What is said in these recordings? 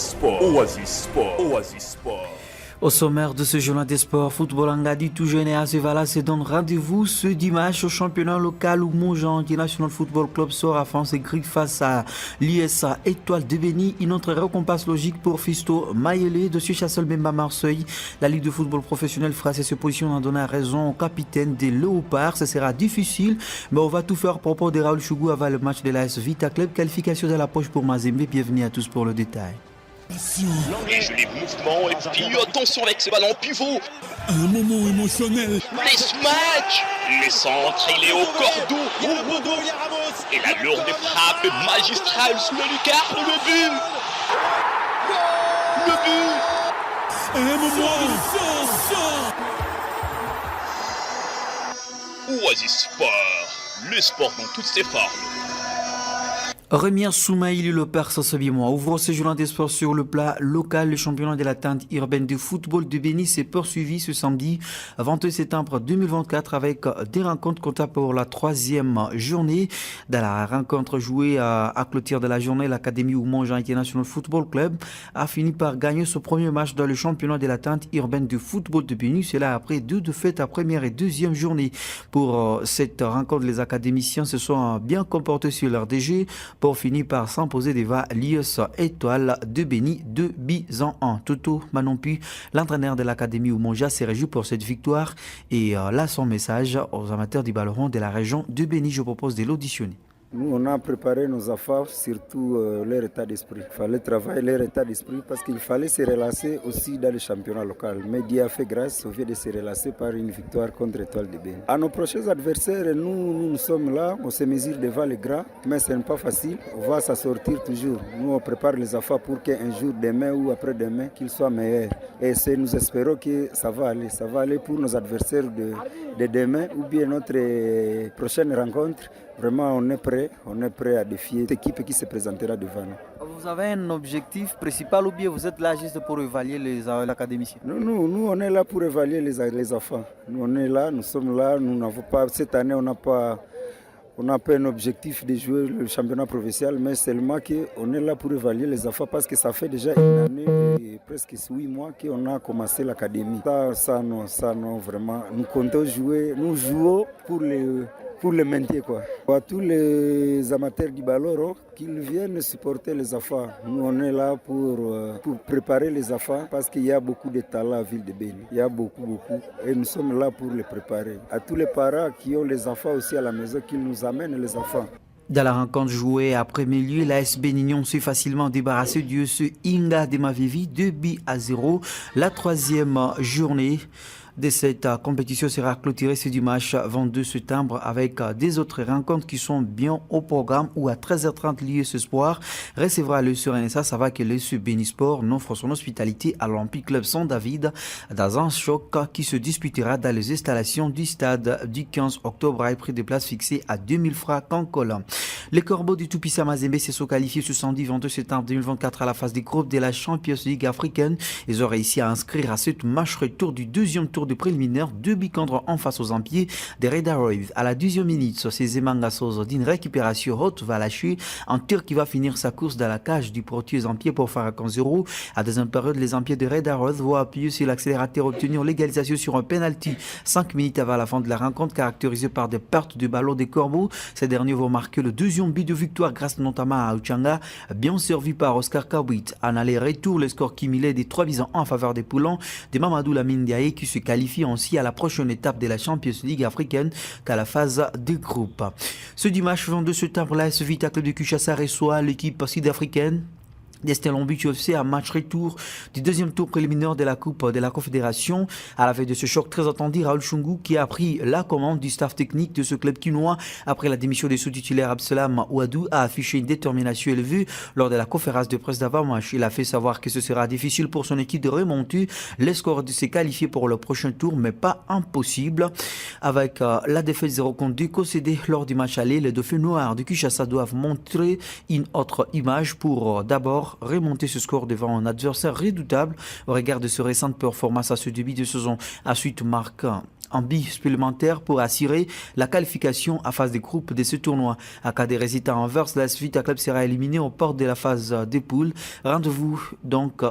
Sport. Au sommaire de ce journal des sports, Football Angadi tout jeune et Azevala se donne rendez-vous ce dimanche au championnat local où Montjean International Football Club sort à France et Grippe face à l'ISA Étoile de Béni. Une autre récompense logique pour Fisto Mayele de Chassel Bemba Marseille. La Ligue de football professionnel français se positionne en donnant raison au capitaine des Léopards. Ce sera difficile, mais on va tout faire pour propos de Raoul Chougou avant le match de l'AS Vita Club. Qualification de la poche pour Mazembe. Bienvenue à tous pour le détail. Les jolis mouvements et puis attention avec ce ballon pivot. Un moment émotionnel. Les smash. Les centres, il est au cordeau. Et la lourde frappe magistrale sous le lucarne. Le but. Le but. Un moment. Oasis Sport. Le sport dans toutes ses formes. Remir Soumaïli le Perse Sabimois ouvre ce journal des sports sur le plat local. Le championnat de la tente urbaine de football de Béni s'est poursuivi ce samedi 22 septembre 2024 avec des rencontres comptables pour la troisième journée. Dans la rencontre jouée à clôture de la journée, l'Académie Oumonja International Football Club a fini par gagner ce premier match dans le championnat de la tente urbaine de football de Béni. Cela après deux défaites à première et deuxième journée. Pour cette rencontre, les académiciens se sont bien comportés sur leur DG pour finir par s'imposer devant l'IS Étoile de Béni 2 buts en 1. Toto Manompu, l'entraîneur de l'Académie Oumonja, s'est réjoui pour cette victoire et là son message aux amateurs du ballon rond de la région de Béni. Je propose de l'auditionner. Nous, on a préparé nos affaires, surtout leur état d'esprit. Il fallait travailler leur état d'esprit parce qu'il fallait se relancer aussi dans le championnat local. Mais Dieu a fait grâce au fait de se relancer par une victoire contre Étoile de Béni. À nos prochains adversaires, nous sommes là, on se mesure devant les grands, mais ce n'est pas facile. On va s'en sortir toujours. Nous, on prépare les affaires pour qu'un jour, demain ou après-demain, qu'ils soient meilleurs. Et nous espérons que ça va aller. Ça va aller pour nos adversaires de demain ou bien notre prochaine rencontre. Vraiment, on est prêt à défier cette équipe qui se présentera devant nous. Vous avez un objectif principal ou bien vous êtes là juste pour évaluer les académiciens? Nous, on est là pour évaluer les enfants. Nous, on est là, nous sommes là. Nous n'avons pas, cette année, on n'a pas un objectif de jouer le championnat professionnel, mais seulement qu'on est là pour évaluer les enfants parce que ça fait déjà une année et presque 8 mois qu'on a commencé l'académie. Ça non, vraiment. Nous comptons jouer, nous jouons pour le maintien, quoi. À tous les amateurs du ballon, qu'ils viennent supporter les enfants. Nous, on est là pour préparer les enfants parce qu'il y a beaucoup de talents à la ville de Béni. Il y a beaucoup. Et nous sommes là pour les préparer. À tous les parents qui ont les enfants aussi à la maison, qu'ils nous amènent les enfants. Dans la rencontre jouée après milieu, l'AS Bénignon s'est facilement débarrassé du ce Inga de Mavivi 2 buts à 0. La troisième journée de cette compétition sera clôturée ce dimanche 22 septembre avec des autres rencontres qui sont bien au programme où à 13h30 l'IS Espoir recevra le Serenessa. Ça va que l'IS Bénisport offre son hospitalité à l'Olympique Club San David dans un choc qui se disputera dans les installations du stade du 15 octobre à prix de place fixé à 2000 francs Cancola. Les Corbeaux du Toupissa Mazembe se sont qualifiés ce samedi 22 septembre 2024 à la phase des groupes de la Champions League africaine. Ils ont réussi à inscrire à ce match retour du deuxième tour de préliminaire 2 buts contre en face aux Ampiers des Red Arrows. À la 10e minute, c'est Zemangassos d'une récupération haute va lâcher un tir qui va finir sa course dans la cage du portier Ampiers pour faire un 0. À deuxième période, les Ampiers de Red Arrows vont appuyer sur l'accélérateur obtenir l'égalisation sur un penalty 5 minutes avant la fin de la rencontre caractérisée par des pertes de ballon des Corbeaux. Ces derniers vont marquer le deuxième but de victoire grâce notamment à Uchanga, bien servi par Oscar Kabouit. En aller-retour, le score cumulé des 3 buts en faveur des Poulons de Mamadou Lamine Diaye qui se qualifie ainsi à la prochaine étape de la Champions League africaine qu'à la phase des groupes. Ce dimanche 22 septembre, l'AS Vita Club de Kinshasa reçoit l'équipe sud-africaine d'Estelombi UFC à match retour du deuxième tour préliminaire de la Coupe de la Confédération. À la veille de ce choc très attendu, Raoul Chougou qui a pris la commande du staff technique de ce club quinois après la démission des sous-titulaires Absalam Ouadou a affiché une détermination élevée lors de la conférence de presse d'avant-match. Il a fait savoir que ce sera difficile pour son équipe de remonter les scores de se qualifier pour le prochain tour, mais pas impossible. Avec la défaite 0 contre 2 concédée lors du match aller, les Dauphins noirs de Kinshasa doivent montrer une autre image pour d'abord pouvoir remonter ce score devant un adversaire redoutable au regard de ses récentes performances à ce début de saison. Ensuite, marque un but supplémentaire pour assurer la qualification à phase de groupe de ce tournoi. À cas des résultats inverses, la Vita Club sera éliminé aux portes de la phase des poules. Rendez-vous donc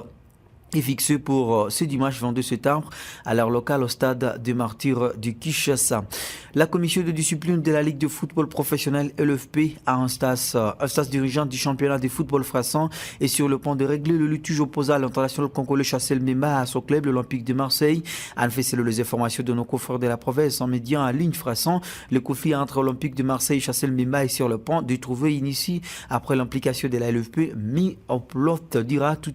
est fixé pour ce dimanche 22 septembre à l'heure locale au stade des Martyrs du Kinshasa. La commission de discipline de la Ligue de football professionnel LFP a un stage dirigeant du championnat de football français et sur le point de régler le litige opposé à l'international congolais Chassel Mema à son club l'Olympique de Marseille. En fait, selon les informations de nos confrères de la province en médias en ligne français, le conflit entre Olympique de Marseille et Chassel Mema est sur le point de trouver une issue après l'implication de la LFP mis en plot dira tout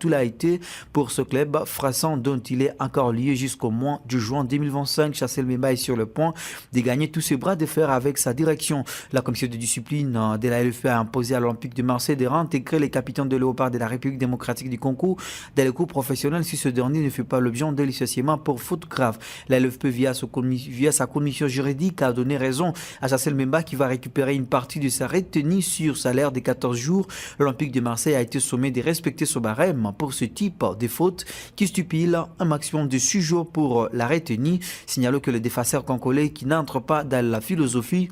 l'a été pour ce club français dont il est encore lié jusqu'au mois de juin 2025. Chassel Mema est sur le point de gagner tous ses bras de fer avec sa direction. La commission de discipline de la LFP a imposé à l'Olympique de Marseille de réintégrer les capitaines de Léopard de la République démocratique du Congo dans le cours professionnel si ce dernier ne fait pas l'objet d'un licenciement pour faute grave. La LFP via sa commission juridique a donné raison à Chassel Mema qui va récupérer une partie de sa retenue sur salaire de 14 jours. L'Olympique de Marseille a été sommé de respecter ce barème pour ce type de faute qui stipule un maximum de 6 jours pour la retenue. Signalons que le défenseur congolais qui n'entre pas dans la philosophie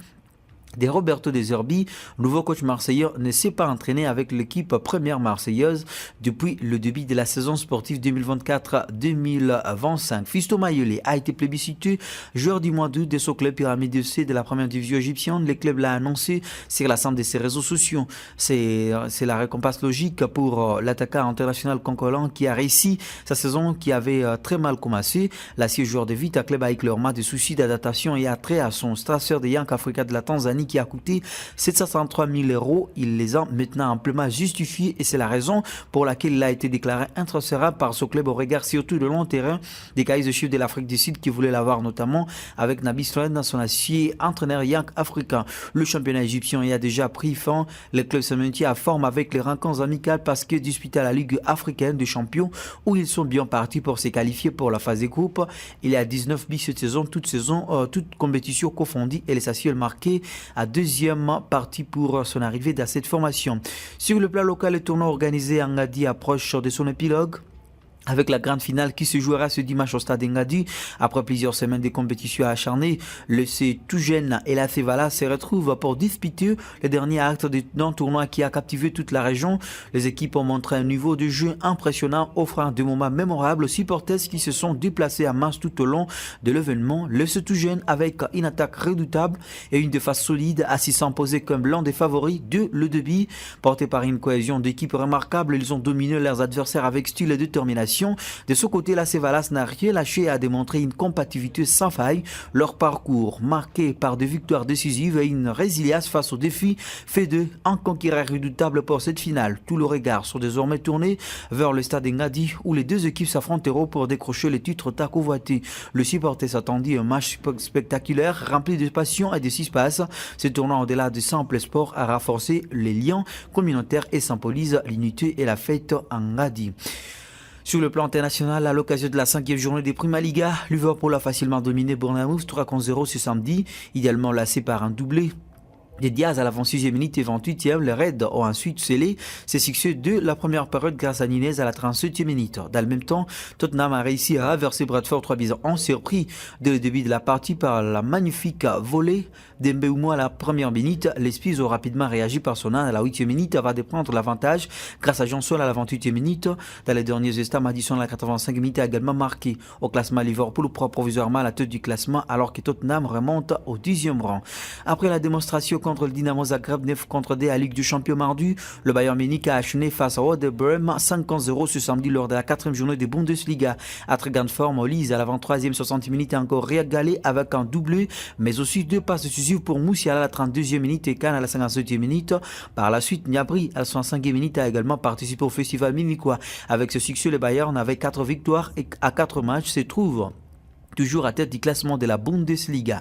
de Roberto De Zerbi, nouveau coach marseillais, ne s'est pas entraîné avec l'équipe première marseillaise depuis le début de la saison sportive 2024-2025. Fisto Mayele a été plébiscité joueur du mois d'août de son club Pyramide FC de la première division égyptienne. Le club l'a annoncé sur l'ensemble de ses réseaux sociaux. C'est la récompense logique pour l'attaquant international congolais qui a réussi sa saison qui avait très mal commencé. L'ancien joueur de Vita Club a éclairement des soucis d'adaptation et a trait à son stresseur de Yank Africa de la Tanzanie qui a coûté 763 000 €. Il les a maintenant amplement justifiés et c'est la raison pour laquelle il a été déclaré intransférable par ce club au regard surtout de long terrain des cahiers de chiffres de l'Afrique du Sud qui voulaient l'avoir notamment avec Nabi Sloan dans son acier entraîneur Yank Africa. Le championnat égyptien y a déjà pris fin. Le club se maintient à forme avec les rencontres amicales parce que disputé à la Ligue africaine des champions où ils sont bien partis pour se qualifier pour la phase des groupes. Il y a 19 buts cette saison, toute compétition confondue et l'essentiel marqué à deuxième partie pour son arrivée dans cette formation. Sur le plan local, le tournoi organisé à Ngadi approche de son épilogue avec la grande finale qui se jouera ce dimanche au stade Ngadi. Après plusieurs semaines de compétition acharnées, le C tout jeune et la Cevala se retrouvent pour disputer le dernier acte d'un tournoi qui a captivé toute la région. Les équipes ont montré un niveau de jeu impressionnant, offrant des moments mémorables aux supporters qui se sont déplacés à masse tout au long de l'événement. Le C tout jeune avec une attaque redoutable et une défense solide a s'y s'imposer comme l'un des favoris de le débit. Porté par une cohésion d'équipe remarquable, ils ont dominé leurs adversaires avec style et détermination. De ce côté, la Cevalas n'a rien lâché et a démontré une compatibilité sans faille. Leur parcours, marqué par des victoires décisives et une résilience face aux défis, fait d'eux un conquérant redoutable pour cette finale. Tous les regards sont désormais tournés vers le stade Ngadi où les deux équipes s'affronteront pour décrocher les titres tant convoités. Le supporter s'attendit à un match spectaculaire, rempli de passion et de suspense. Ce tournoi, au-delà du simple sport, a renforcé les liens communautaires et symbolise l'unité et la fête en Ngadi. Sur le plan international, à l'occasion de la 5e journée des Prima Liga, Liverpool a facilement dominé Bournemouth 3-0 ce samedi, idéalement lassé par un doublé de Diaz à la 26e minute et 28e. Les Reds ont ensuite scellé ses succès de la première période grâce à Nunez à la 37e minute. Dans le même temps, Tottenham a réussi à inverser Bradford 3-1, surpris dès le début de la partie par la magnifique volée d'Mbeumo à la première minute. Les Spurs ont rapidement réagi par son âne à la 8e minute avant de prendre l'avantage grâce à Johnson à la 28e minute. Dans les derniers instants, Madison à la 85e minute a également marqué. Au classement, Liverpool prend provisoirement la tête du classement alors que Tottenham remonte au 10e rang. Après la démonstration contre le Dynamo Zagreb 9-2 à la Ligue du Champion mardi, le Bayern Munich a acheté face à Werder Bremen 5-0 ce samedi lors de la 4e journée de Bundesliga. À très grande forme, Olise à la 23e 60 minutes a encore régalé avec un doublé, mais aussi 2 passes décisives pour Moussiala à la 32e minute et Kahn à la 57e minute. Par la suite, Gnabry à la 65e minute a également participé au festival munichois. Avec ce succès, le Bayern avait 4 victoires et à 4 matchs se trouve toujours à tête du classement de la Bundesliga.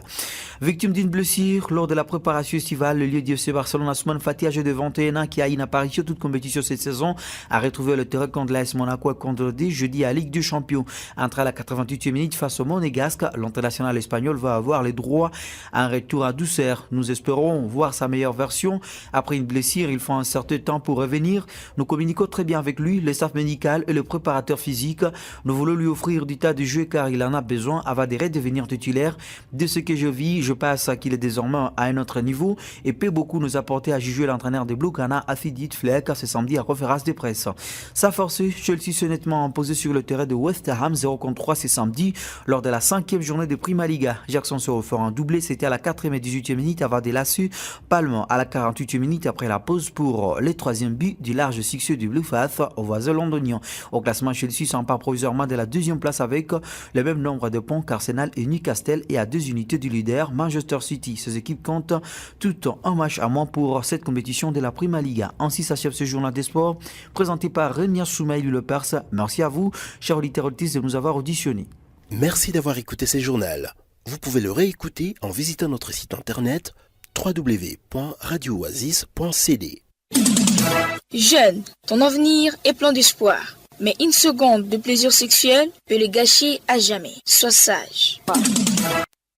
Victime d'une blessure lors de la préparation estivale, le lieu du FC Barcelone, Ousmane Fati, âgé de 21 ans, qui a une apparition toute compétition cette saison, a retrouvé le terrain contre l'AS Monaco et contre jeudi à Ligue des Champions. Entré à la 88e minute face au Monégasque, l'international espagnol va avoir le droit à un retour à douceur. Nous espérons voir sa meilleure version. Après une blessure, il faut un certain temps pour revenir. Nous communiquons très bien avec lui, le staff médical et le préparateur physique. Nous voulons lui offrir du tas de jeux car il en a besoin avant de redevenir titulaire. De ce que je vis, je pense qu'il est désormais à un autre niveau et peut beaucoup nous apporter, à juger l'entraîneur des Blue Cana, Afidit Fleck, ce samedi à conférence de presse. Sa force, Chelsea s'est nettement imposé sur le terrain de West Ham 0-3 ce samedi lors de la 5e journée de Prima Liga. Jackson se refera un doublé, c'était à la 4e et 18e minute avant de lasser Palme à la 48e minute après la pause pour les 3e but du large succès du Blue Faith au voisin londonien. Au classement, Chelsea s'empare provisoirement de la 2e place avec le même nombre de points qu'Arsenal et Newcastle et à 2 unités du leader Manchester City. Ces équipes comptent toutes un match à moins pour cette compétition de la Prima Liga. Ainsi s'achève ce journal des sports présenté par Renia Soumaïlu Le Perse. Merci à vous, chers auditeurs auditrices, de nous avoir auditionnés. Merci d'avoir écouté ce journal. Vous pouvez le réécouter en visitant notre site internet www.radiooasis.cd. Jeune, ton avenir est plein d'espoir. Mais une seconde de plaisir sexuel peut le gâcher à jamais. Sois sage.